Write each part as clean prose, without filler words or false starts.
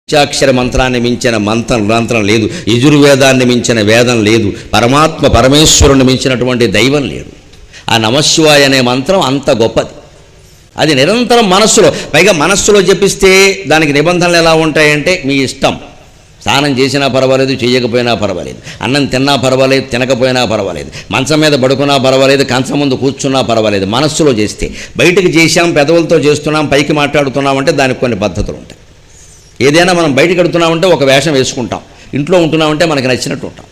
పంచాక్షర మంత్రాన్ని మించిన మంత్రం లేదు, యజుర్వేదాన్ని మించిన వేదం లేదు, పరమాత్మ పరమేశ్వరుని మించినటువంటి దైవం లేడు. ఆ నమశివాయ అనే మంత్రం అంత గొప్పది. అది నిరంతరం మనస్సులో, పైగా మనస్సులో జపిస్తే దానికి నిబంధనలు ఎలా ఉంటాయంటే మీ ఇష్టం. స్నానం చేసినా పర్వాలేదు, చేయకపోయినా పర్వాలేదు, అన్నం తిన్నా పర్వాలేదు, తినకపోయినా పర్వాలేదు, మంచం మీద పడుకున్నా పర్వాలేదు, కంచం ముందు కూర్చున్నా పర్వాలేదు. మనస్సులో చేస్తే, బయటకు చేశాం పెదవులతో చేస్తున్నాం, పైకి మాట్లాడుతున్నామంటే దానికి కొన్ని పద్ధతులు ఉంటాయి. ఏదైనా మనం బయటకు కడుతున్నామంటే ఒక వేషం వేసుకుంటాం, ఇంట్లో ఉంటున్నామంటే మనకి నచ్చినట్టు ఉంటాం.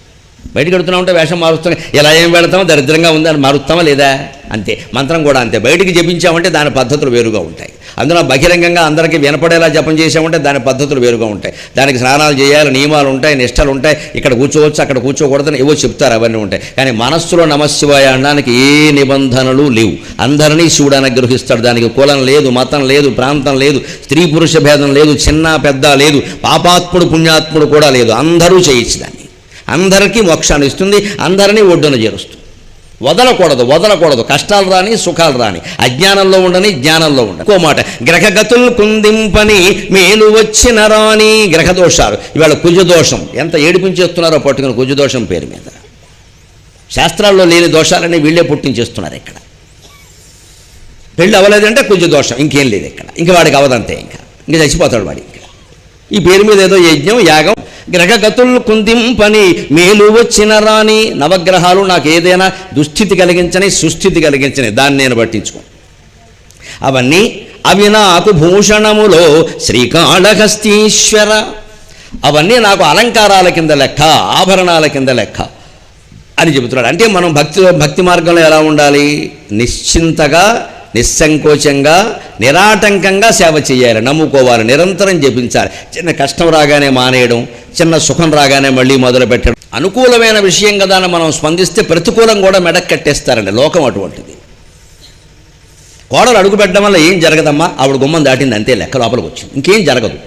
బయటకు కడుతున్నామంటే వేషం మారుస్తాం, ఎలా ఏం వెళతామో దరిద్రంగా ఉందని మారుస్తామా లేదా? అంతే. మంత్రం కూడా అంతే. బయటికి జపించామంటే దాని పద్ధతులు వేరుగా ఉంటాయి. అందులో బహిరంగంగా అందరికీ వినపడేలా జపం చేసామంటే దాని పద్ధతులు వేరుగా ఉంటాయి. దానికి స్నానాలు చేయాలి, నియమాలు ఉంటాయి, నిష్టలు ఉంటాయి, ఇక్కడ కూర్చోవచ్చు అక్కడ కూర్చోకూడదని ఏవో చెప్తారు, అవన్నీ ఉంటాయి. కానీ మనస్సులో నమశివాయ అనడానికి ఏ నిబంధనలు లేవు. అందరినీ శివుడు అనుగ్రహిస్తాడు. దానికి కులం లేదు, మతం లేదు, ప్రాంతం లేదు, స్త్రీ పురుష భేదం లేదు, చిన్న పెద్ద లేదు, పాపాత్ముడు పుణ్యాత్ముడు కూడా లేదు. అందరూ చేయొచ్చు దాన్ని. అందరికీ మోక్షాన్ని ఇస్తుంది, అందరినీ ఒడ్డున చేరుస్తుంది. వదలకూడదు. కష్టాలు రాని, సుఖాలు రాని, అజ్ఞానంలో ఉండని, జ్ఞానంలో ఉండని. ఇంకో మాట, గ్రహగతులు కుందింపని మేలు వచ్చిన రాని. గ్రహదోషాలు, ఇవాళ కుజదోషం ఎంత ఏడిపించేస్తున్నారో పట్టుకుని, కుజదోషం పేరు మీద. శాస్త్రాల్లో లేని దోషాలని వీళ్ళే పుట్టించేస్తున్నారు. ఇక్కడ పెళ్ళి అవ్వలేదంటే కుజదోషం, ఇంకేం లేదు ఇక్కడ. ఇంక వాడికి అవదంతే, ఇంకా చచ్చిపోతాడు వాడి. ఇంకా ఈ పేరు మీద ఏదో యజ్ఞం, యాగం. గ్రహగతులు కుందింపని మేలు వచ్చిన రాని. నవగ్రహాలు నాకు ఏదైనా దుస్థితి కలిగించని, సుస్థితి కలిగించని, దాన్ని నేను పట్టించుకో. అవన్నీ అవి నాకు భూషణములో శ్రీకాళహస్తీశ్వర. అవన్నీ నాకు అలంకారాల కింద లెక్క, ఆభరణాల కింద లెక్క అని చెబుతున్నాడు. అంటే మనం భక్తి మార్గంలో ఎలా ఉండాలి? నిశ్చింతగా, నిస్సంకోచంగా, నిరాటంకంగా సేవ చేయాలి, నమ్ముకోవాలి, నిరంతరం జపించాలి. చిన్న కష్టం రాగానే మానేయడం, చిన్న సుఖం రాగానే మళ్ళీ మొదలు పెట్టడం. అనుకూలమైన విషయం కదా అని మనం స్పందిస్తే ప్రతికూలం కూడా మెడకు కట్టేస్తారండి. లోకం అటువంటిది. కోడలు అడుగు పెట్టడం వల్ల ఏం జరగదమ్మా, ఆవిడ గుమ్మం దాటింది అంతే, లెక్క లోపలికి వచ్చింది, ఇంకేం జరగదు.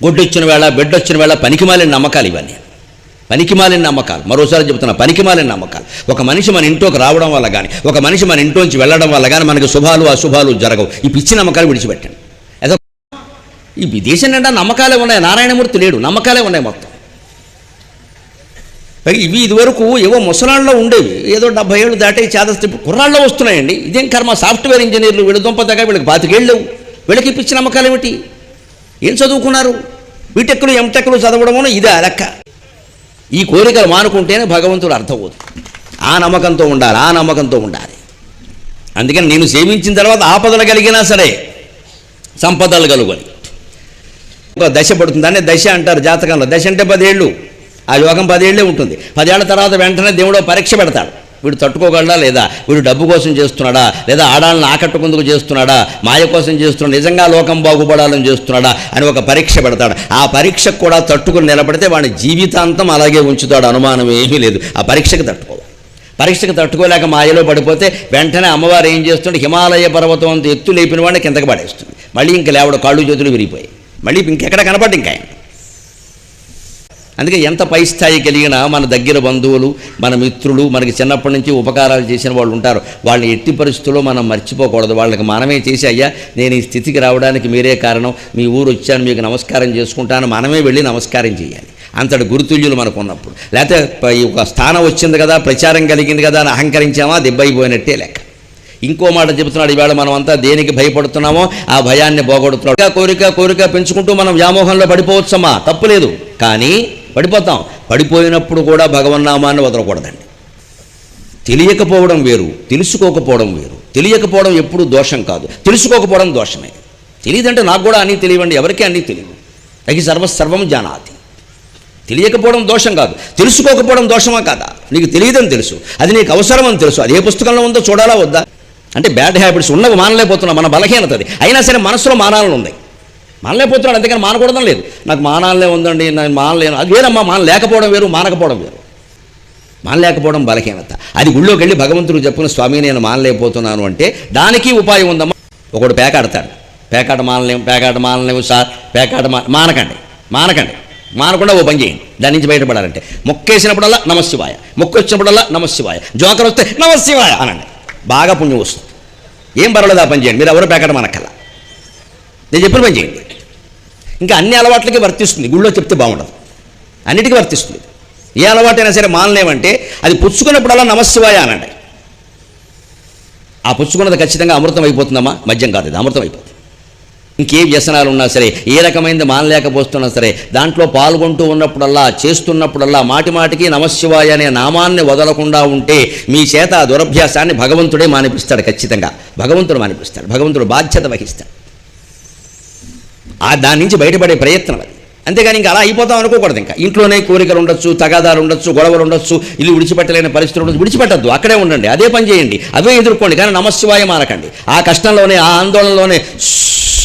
గొడ్డొచ్చిన వేళ, బిడ్డొచ్చిన వేళ పనికిమాలిన నమ్మకాలు ఇవన్నీ. పనికిమాలిన నమ్మకాలు. మరోసారి చెబుతున్నా, పనికిమాలిన నమ్మకాలు. ఒక మనిషి మన ఇంట్లోకి రావడం వల్ల కానీ, ఒక మనిషి మన ఇంట్లోంచి వెళ్ళడం వల్ల కానీ మనకి శుభాలు అశుభాలు జరగవు. ఈ పిచ్చి నమ్మకాలు విడిచిపెట్టండి. ఏదో ఈ దేశం నిండా నమ్మకాలే ఉన్నాయి. నారాయణమూర్తి లేడు, నమ్మకాలే ఉన్నాయి మొత్తం. ఇవి ఇదివరకు ఏవో ముసలాళ్ళలో ఉండేవి, ఏదో 70 ఏళ్ళు దాటే చేదస్తే కుర్రాళ్ళలో వస్తున్నాయండి. ఇదేం కర్మ, సాఫ్ట్వేర్ ఇంజనీర్లు వీళ్ళ దుంపదగా, వీళ్ళకి 25 ఏళ్ళు లేవు. వీళ్ళకి పిచ్చి నమ్మకాలు ఏమిటి? ఏం చదువుకున్నారు? బీటెక్లు ఎంటెక్లు చదవడమో ఇదే లెక్క. ఈ కోరికలు మానుకుంటేనే భగవంతుడు అర్థమవుతుంది. ఆ నమ్మకంతో ఉండాలి. అందుకని నేను సేవించిన తర్వాత ఆపదలు కలిగినా సరే సంపదలు కలుగుని. ఒక దశ పడుతుంది, దాన్ని దశ అంటారు జాతకంలో. దశ అంటే 10 ఏళ్ళు. ఆ యోగం 10 ఏళ్ళే ఉంటుంది. 10 ఏళ్ల తర్వాత వెంటనే దేవుడు పరీక్ష పెడతాడు. వీడు తట్టుకోగలడా లేదా, వీడు డబ్బు కోసం చేస్తున్నాడా, లేదా ఆడాళ్ళని ఆకట్టుకుందుకు చేస్తున్నాడా, మాయ కోసం చేస్తున్నాడా, నిజంగా లోకం బాగుపడాలని చేస్తున్నాడా అని ఒక పరీక్ష పెడతాడు. ఆ పరీక్షకు కూడా తట్టుకుని నిలబడితే వాడిని జీవితాంతం అలాగే ఉంచుతాడు, అనుమానం ఏమీ లేదు. ఆ పరీక్షకు తట్టుకోవాలి. పరీక్షకు తట్టుకోలేక మాయలో పడిపోతే వెంటనే అమ్మవారు ఏం చేస్తుంటే హిమాలయ పర్వతం అంత ఎత్తు లేపిన వాడిని కిందకి పడేస్తుంది. మళ్ళీ ఇంక లేవడు, కాళ్ళు చేతులు విరిగిపోయి మళ్ళీ ఇంకెక్కడ కనపడ్డ ఇంకా. అందుకే ఎంత పై స్థాయి కలిగినా మన దగ్గర బంధువులు, మన మిత్రులు, మనకి చిన్నప్పటి నుంచి ఉపకారాలు చేసిన వాళ్ళు ఉంటారు. వాళ్ళని ఎట్టి పరిస్థితుల్లో మనం మర్చిపోకూడదు. వాళ్ళకి మనమే చేసి, అయ్యా నేను ఈ స్థితికి రావడానికి మీరే కారణం, మీ ఊరు వచ్చాను, మీకు నమస్కారం చేసుకుంటాను, మనమే వెళ్ళి నమస్కారం చేయాలి. అంతటి గురుతుల్యులు మనకు ఉన్నప్పుడు. లేకపోతే ఒక స్థానం వచ్చింది కదా, ప్రచారం కలిగింది కదా అని అహంకరించామా, దెబ్బైపోయినట్టే లెక్క. ఇంకో మాట చెబుతున్నాడు, ఈవేళ మనం అంతా దేనికి భయపడుతున్నామో ఆ భయాన్ని పోగొడుతున్నాడు. కోరిక పెంచుకుంటూ మనం వ్యామోహంలో పడిపోవచ్చమ్మా, తప్పులేదు. కానీ పడిపోతాం. పడిపోయినప్పుడు కూడా భగవన్నామాన్ని వదలకూడదండి. తెలియకపోవడం వేరు, తెలుసుకోకపోవడం వేరు. తెలియకపోవడం ఎప్పుడు దోషం కాదు, తెలుసుకోకపోవడం దోషమే. తెలియదంటే నాకు కూడా అన్నీ తెలియవండి, ఎవరికీ అన్నీ తెలియవు. తగి సర్వం జానాతి. తెలియకపోవడం దోషం కాదు, తెలుసుకోకపోవడం దోషమా కాదా? నీకు తెలియదని తెలుసు, అది నీకు అవసరమని తెలుసు, అది ఏ పుస్తకంలో ఉందో చూడాలా వద్దా? అంటే బ్యాడ్ హ్యాబిట్స్ ఉన్నవి మానలేకపోతున్నాం, మన బలహీనత అది. అయినా సరే మనసులో మానాలను ఉన్నాయి, మానలేకపోతున్నాడు. అంతేకాని మానకూడదని లేదు. నాకు మానాలనే ఉందండి, నేను మానలేను, అది వేరమ్మా. మానలేకపోవడం వేరు, మానకపోవడం వేరు. మానలేకపోవడం బలహీనత. అది గుళ్ళోకి వెళ్ళి భగవంతుడు చెప్పుకుని, స్వామి నేను మానలేకపోతున్నాను అంటే దానికి ఉపాయం ఉందమ్మా. ఒకడు పేకాడతాడు, పేకాట మానలేము సార్, పేకాట మానకండి. మానకుండా ఓ పని చేయండి. దాని నుంచి బయటపడాలంటే మొక్కేసినప్పుడల్లా నమశివాయ, మొక్కు వచ్చినప్పుడల్లా నమశివాయ, జోకర్ వస్తే నమశివాయ అనండి, బాగా పుణ్యం వస్తుంది. ఏం పర్వాలేదు, ఆ పని చేయండి. మీరు ఎవరు పేకాట మానక్కల్లా, నేను చెప్పిన పని చేయండి. ఇంకా అన్ని అలవాట్లకి వర్తిస్తుంది, గుళ్ళో చెప్తే బాగుండదు, అన్నిటికీ వర్తిస్తుంది. ఏ అలవాటైనా సరే మానలేమంటే అది పుచ్చుకున్నప్పుడల్లా నమశివాయ అనండి. ఆ పుచ్చుకున్నది ఖచ్చితంగా అమృతం అయిపోతుందమ్మా, మద్యం కాదు, ఇది అమృతం అయిపోతుంది. ఇంకే వ్యసనాలు ఉన్నా సరే, ఏ రకమైనది మానలేకపోతున్నా సరే, దాంట్లో పాల్గొంటూ ఉన్నప్పుడల్లా, చేస్తున్నప్పుడల్లా మాటి మాటికి నమశివాయ అనే నామాన్ని వదలకుండా ఉంటే మీ చేత ఆ దురభ్యాసాన్ని భగవంతుడే మానిపిస్తాడు. ఖచ్చితంగా భగవంతుడు మానిపిస్తాడు, భగవంతుడు బాధ్యత వహిస్తాడు. దాని నుంచి బయటపడే ప్రయత్నం అది. అంతేగాని ఇంకా అలా అయిపోతాం అనుకోకూడదు. ఇంకా ఇంట్లోనే కోరికలు ఉండొచ్చు, తగాదాలు ఉండొచ్చు, గొడవలు ఉండొచ్చు, ఇల్లు విడిచిపెట్టలేని పరిస్థితులు ఉండొచ్చు, విడిచిపెట్టద్దు, అక్కడే ఉండండి, అదే పని చేయండి, అవే ఎదుర్కోండి. కానీ నమశివాయ మానకండి. ఆ కష్టంలోనే, ఆ ఆందోళనలోనే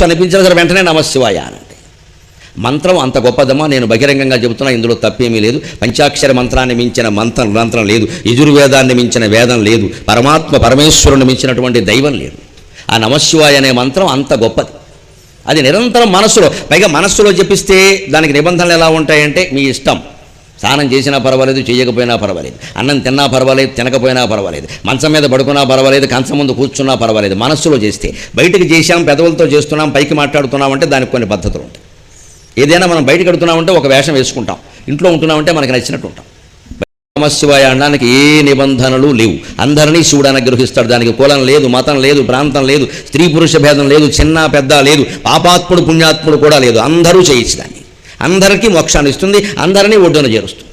అనిపించిన సరే వెంటనే నమశివాయ అనండి. మంత్రం అంత గొప్పదమ్మా, నేను బహిరంగంగా చెబుతున్నా, ఇందులో తప్పేమీ లేదు. పంచాక్షర మంత్రాన్ని మించిన మంత్రం లేదు, యజుర్వేదాన్ని మించిన వేదం లేదు, పరమేశ్వరుని మించినటువంటి దైవం లేదు. ఆ నమశివాయ అనే మంత్రం అంత గొప్పది. అది నిరంతరం మనస్సులో, పైగా మనస్సులో జపిస్తే దానికి నిబంధనలు ఎలా ఉంటాయంటే మీ ఇష్టం. స్నానం చేసినా పర్వాలేదు, చేయకపోయినా పర్వాలేదు, అన్నం తిన్నా పర్వాలేదు, తినకపోయినా పర్వాలేదు, మంచం మీద పడుకున్నా పర్వాలేదు, కంచం ముందు కూర్చున్నా పర్వాలేదు. మనస్సులో చేస్తే, బయటకు చేశాం, పెదవులతో చేస్తున్నాం, పైకి మాట్లాడుతున్నామంటే దానికి కొన్ని పద్ధతులు ఉంటాయి. ఏదైనా మనం బయటకు కడుతున్నామంటే ఒక వేషం వేసుకుంటాం, ఇంట్లో ఉంటున్నామంటే మనకి నచ్చినట్టు ఉంటాం. నమశివాయ అనడానికి ఏ నిబంధనలు లేవు. అందరినీ శివుడు అనుగ్రహిస్తాడు. దానికి కులం లేదు, మతం లేదు, ప్రాంతం లేదు, స్త్రీ పురుష భేదం లేదు, చిన్న పెద్ద లేదు, పాపాత్ముడు పుణ్యాత్ముడు కూడా లేదు. అందరూ చేయొచ్చు దాన్ని. అందరికీ మోక్షాన్ని ఇస్తుంది, అందరినీ ఒడ్డున చేరుస్తుంది.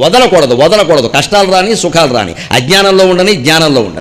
వదలకూడదు. కష్టాలు రాని, సుఖాలు రాని, అజ్ఞానంలో ఉండని, జ్ఞానంలో ఉండని.